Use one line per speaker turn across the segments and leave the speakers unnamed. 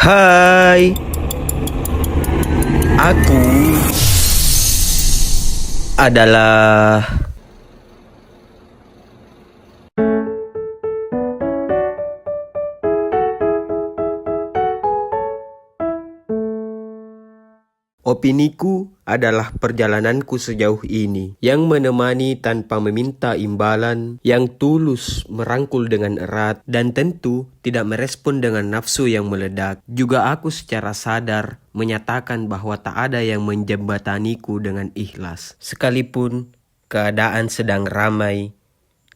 Hai, aku adalah opiniku adalah perjalananku sejauh ini yang menemani tanpa meminta imbalan, yang tulus merangkul dengan erat, dan tentu tidak merespon dengan nafsu yang meledak. Juga aku secara sadar menyatakan bahwa tak ada yang menjembataniku dengan ikhlas. Sekalipun keadaan sedang ramai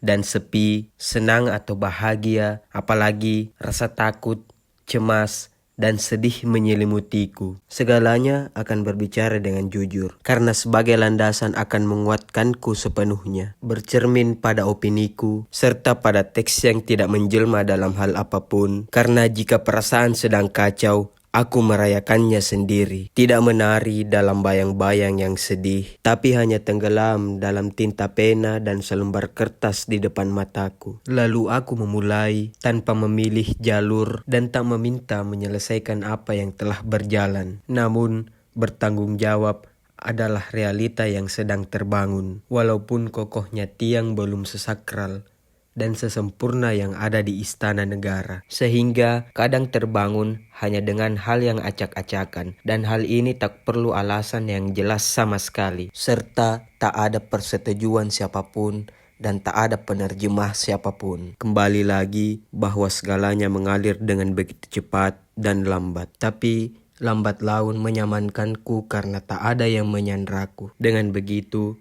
dan sepi, senang atau bahagia, apalagi rasa takut, cemas, dan sedih menyelimutiku. Segalanya akan berbicara dengan jujur, karena sebagai landasan akan menguatkanku sepenuhnya, bercermin pada opiniku, serta pada teks yang tidak menjelma dalam hal apapun. Karena jika perasaan sedang kacau, aku merayakannya sendiri, tidak menari dalam bayang-bayang yang sedih, tapi hanya tenggelam dalam tinta pena dan selembar kertas di depan mataku. Lalu aku memulai tanpa memilih jalur dan tak meminta menyelesaikan apa yang telah berjalan. Namun, bertanggung jawab adalah realita yang sedang terbangun, walaupun kokohnya tiang belum sesakral dan sesempurna yang ada di istana negara. Sehingga kadang terbangun hanya dengan hal yang acak-acakan, dan hal ini tak perlu alasan yang jelas sama sekali, serta tak ada persetujuan siapapun dan tak ada penerjemah siapapun. Kembali lagi bahwa segalanya mengalir dengan begitu cepat dan lambat, tapi lambat laun menyamankanku karena tak ada yang menyandraku. Dengan begitu,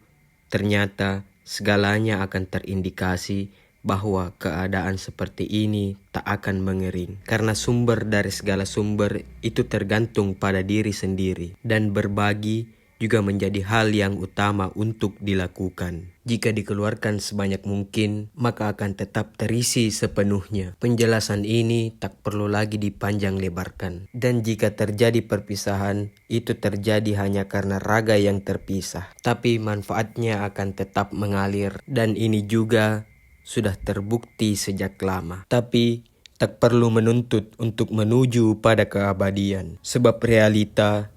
ternyata segalanya akan terindikasi bahwa keadaan seperti ini tak akan mengering, karena sumber dari segala sumber itu tergantung pada diri sendiri, dan berbagi juga menjadi hal yang utama untuk dilakukan. Jika dikeluarkan sebanyak mungkin, maka akan tetap terisi sepenuhnya. Penjelasan ini tak perlu lagi dipanjang lebarkan. Dan jika terjadi perpisahan, itu terjadi hanya karena raga yang terpisah, tapi manfaatnya akan tetap mengalir, dan ini juga sudah terbukti sejak lama. Tapi tak perlu menuntut untuk menuju pada keabadian, sebab realita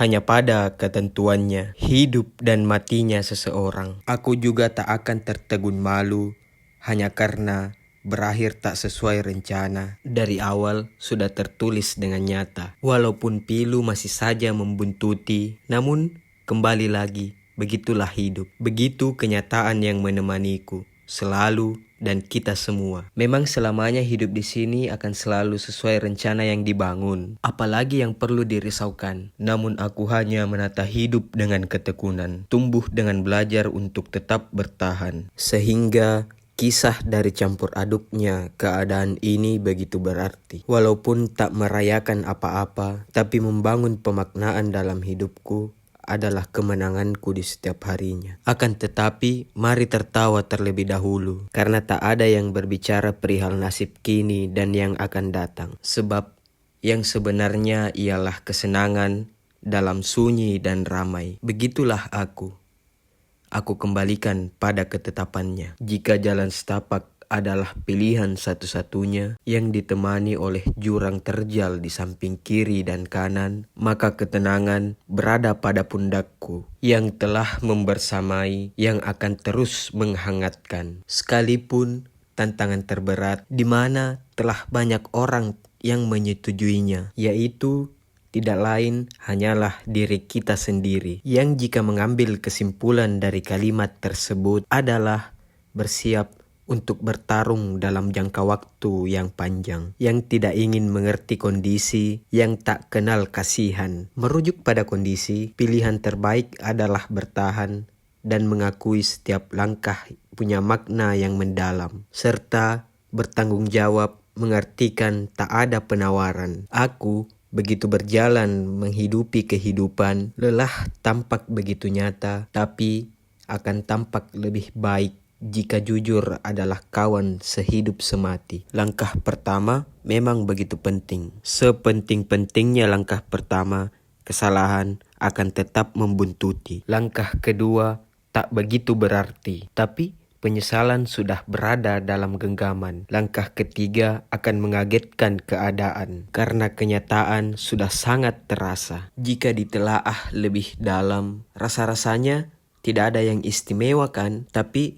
hanya pada ketentuannya, hidup dan matinya seseorang. Aku juga tak akan tertegun malu hanya karena berakhir tak sesuai rencana. Dari awal sudah tertulis dengan nyata. Walaupun pilu masih saja membuntuti, namun kembali lagi, begitulah hidup. Begitu kenyataan yang menemaniku selalu dan kita semua. Memang selamanya hidup di sini akan selalu sesuai rencana yang dibangun, apalagi yang perlu dirisaukan. Namun aku hanya menata hidup dengan ketekunan, tumbuh dengan belajar untuk tetap bertahan. Sehingga kisah dari campur aduknya keadaan ini begitu berarti. Walaupun tak merayakan apa-apa, tapi membangun pemaknaan dalam hidupku adalah kemenanganku di setiap harinya. Akan tetapi, mari tertawa terlebih dahulu, karena tak ada yang berbicara perihal nasib kini dan yang akan datang. Sebab yang sebenarnya ialah kesenangan dalam sunyi dan ramai. Begitulah aku. Aku kembalikan pada ketetapannya. Jika jalan setapak adalah pilihan satu-satunya yang ditemani oleh jurang terjal di samping kiri dan kanan, maka ketenangan berada pada pundakku yang telah membersamai, yang akan terus menghangatkan. Sekalipun tantangan terberat di mana telah banyak orang yang menyetujuinya, yaitu tidak lain hanyalah diri kita sendiri, yang jika mengambil kesimpulan dari kalimat tersebut adalah bersiap untuk bertarung dalam jangka waktu yang panjang, yang tidak ingin mengerti kondisi, yang tak kenal kasihan. Merujuk pada kondisi, pilihan terbaik adalah bertahan dan mengakui setiap langkah punya makna yang mendalam, serta bertanggung jawab mengartikan tak ada penawaran. Aku begitu berjalan menghidupi kehidupan, lelah tampak begitu nyata, tapi akan tampak lebih baik jika jujur adalah kawan sehidup semati. Langkah pertama memang begitu penting. Sepenting-pentingnya langkah pertama, kesalahan akan tetap membuntuti. Langkah kedua tak begitu berarti, tapi penyesalan sudah berada dalam genggaman. Langkah ketiga akan mengagetkan keadaan, karena kenyataan sudah sangat terasa. Jika ditelaah lebih dalam, rasa-rasanya tidak ada yang istimewa kan, tapi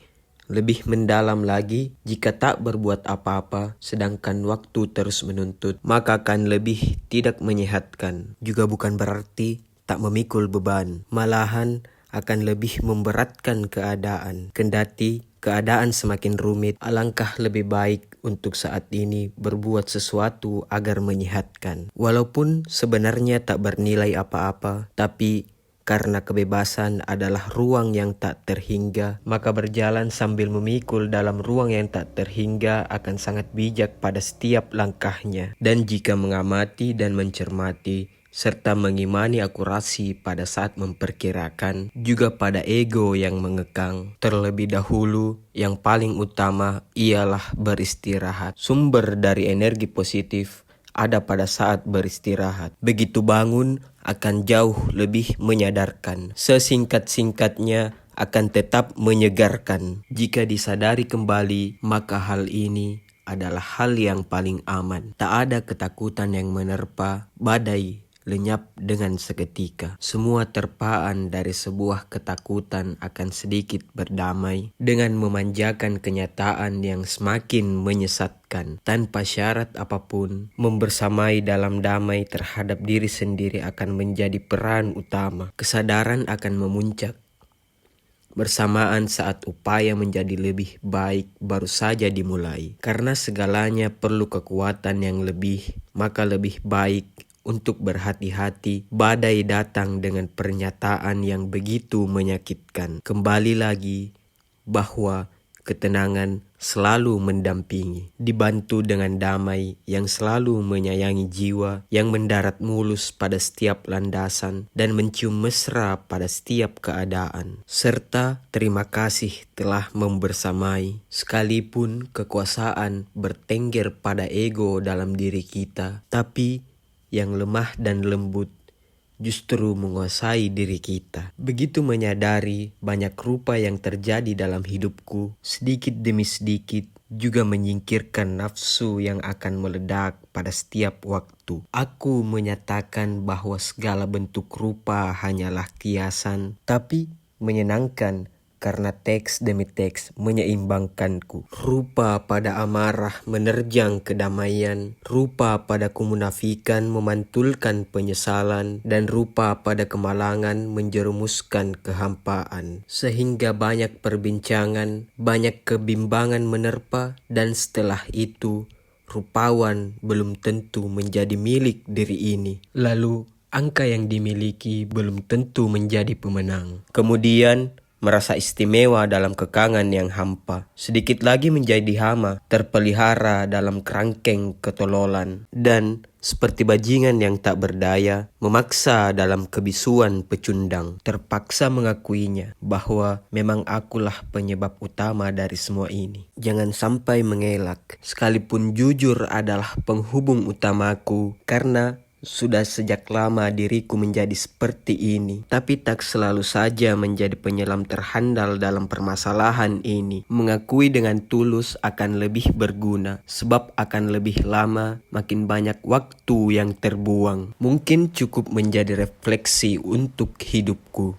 lebih mendalam lagi, jika tak berbuat apa-apa, sedangkan waktu terus menuntut, maka akan lebih tidak menyehatkan. Juga bukan berarti tak memikul beban, malahan akan lebih memberatkan keadaan. Kendati keadaan semakin rumit, alangkah lebih baik untuk saat ini berbuat sesuatu agar menyehatkan. Walaupun sebenarnya tak bernilai apa-apa, tapi karena kebebasan adalah ruang yang tak terhingga, maka berjalan sambil memikul dalam ruang yang tak terhingga akan sangat bijak pada setiap langkahnya. Dan jika mengamati dan mencermati, serta mengimani akurasi pada saat memperkirakan, juga pada ego yang mengekang, terlebih dahulu yang paling utama ialah beristirahat. Sumber dari energi positif ada pada saat beristirahat. Begitu bangun akan jauh lebih menyadarkan. Sesingkat-singkatnya akan tetap menyegarkan. Jika disadari kembali, maka hal ini adalah hal yang paling aman. Tak ada ketakutan yang menerpa, badai lenyap dengan seketika. Semua terpaan dari sebuah ketakutan akan sedikit berdamai dengan memanjakan kenyataan yang semakin menyesatkan. Tanpa syarat apapun, membersamai dalam damai terhadap diri sendiri akan menjadi peran utama. Kesadaran akan memuncak bersamaan saat upaya menjadi lebih baik baru saja dimulai. Karena segalanya perlu kekuatan yang lebih, maka lebih baik untuk berhati-hati. Badai datang dengan pernyataan yang begitu menyakitkan. Kembali lagi bahwa ketenangan selalu mendampingi, dibantu dengan damai yang selalu menyayangi jiwa, yang mendarat mulus pada setiap landasan dan mencium mesra pada setiap keadaan. Serta terima kasih telah membersamai, sekalipun kekuasaan bertengger pada ego dalam diri kita, tapi yang lemah dan lembut justru menguasai diri kita. Begitu menyadari banyak rupa yang terjadi dalam hidupku, sedikit demi sedikit juga menyingkirkan nafsu yang akan meledak pada setiap waktu. Aku menyatakan bahwa segala bentuk rupa hanyalah kiasan, tapi menyenangkan karena teks demi teks menyeimbangkanku. Rupa pada amarah menerjang kedamaian, rupa pada kemunafikan memantulkan penyesalan, dan rupa pada kemalangan menjerumuskan kehampaan. Sehingga banyak perbincangan, banyak kebimbangan menerpa, dan setelah itu rupawan belum tentu menjadi milik diri ini. Lalu angka yang dimiliki belum tentu menjadi pemenang. Kemudian merasa istimewa dalam kekangan yang hampa, sedikit lagi menjadi hama, terpelihara dalam kerangkeng ketololan, dan seperti bajingan yang tak berdaya, memaksa dalam kebisuan pecundang. Terpaksa mengakuinya bahwa memang akulah penyebab utama dari semua ini. Jangan sampai mengelak, sekalipun jujur adalah penghubung utamaku, karena sudah sejak lama diriku menjadi seperti ini, tapi tak selalu saja menjadi penyelam terhandal dalam permasalahan ini. Mengakui dengan tulus akan lebih berguna, sebab akan lebih lama makin banyak waktu yang terbuang. Mungkin cukup menjadi refleksi untuk hidupku.